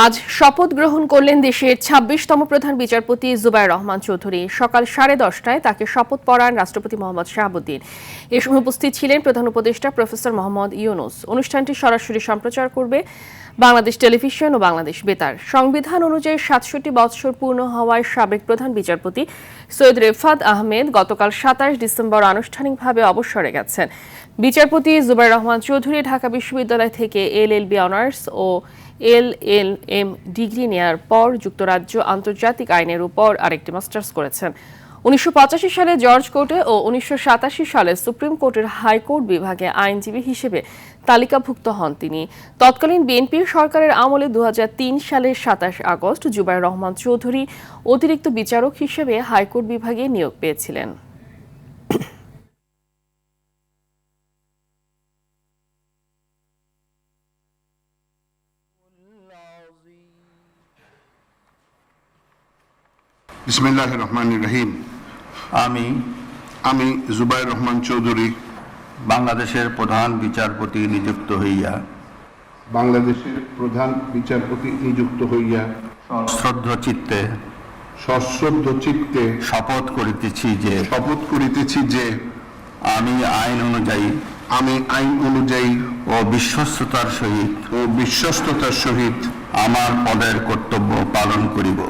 আজ শপথ গ্রহণ করলেন দেশের ২৬তম প্রধান বিচারপতি জুবায়ের রহমান চৌধুরী। সকাল 10:30টায় তাকে শপথ পড়ান রাষ্ট্রপতি মোহাম্মদ শাহাবুদ্দিন। এ সময় উপস্থিত ছিলেন প্রধান উপদেষ্টা প্রফেসর মোহাম্মদ ইউনুস। অনুষ্ঠানটি সরাসরি সম্প্রচার করবে বাংলাদেশ টেলিভিশন ও বাংলাদেশ বেতার। সংবিধান অনুযায়ী ৬৭ বৎসর পূর্ণ হওয়ায় সাবেক প্রধান বিচারপতি সৈয়দ রেফাত আহমেদ গতকাল ২৭ ডিসেম্বর আনুষ্ঠানিকভাবে অবসরে গেছেন। বিচারপতি জুবায়ের রহমান চৌধুরী ঢাকা বিশ্ববিদ্যালয় থেকে এলএলবি অনার্স ও এলএলএম ডিগ্রি নেয়ার পর যুক্তরাজ্য আন্তর্জাতিক আইনের উপর আরেকটি মাস্টার্স করেছেন। ১৯৮৫ সালে জর্জ কোর্টে ও ১৯৮৭ সালে সুপ্রিম কোর্টের হাইকোর্ট বিভাগে আইনজীবী হিসেবে তালিকাভুক্ত হন তিনি। তৎকালীন বিএনপির সরকারের আমলে ২০০৩ সালের ২৭ আগস্ট জুবায়ের রহমান চৌধুরী অতিরিক্ত বিচারক হিসেবে হাইকোর্ট বিভাগে নিয়োগ পেয়েছিলেন। বিসমিল্লাহির রহমানির রহিম। আমি জুবায়ের রহমান চৌধুরী বাংলাদেশের প্রধান বিচারপতি নিযুক্ত হইয়া সশ্রদ্ধ চিত্তে শপথ করিতেছি যে আমি আইন অনুযায়ী ও বিশ্বস্ততার সহিত আমার পদের কর্তব্য পালন করিব।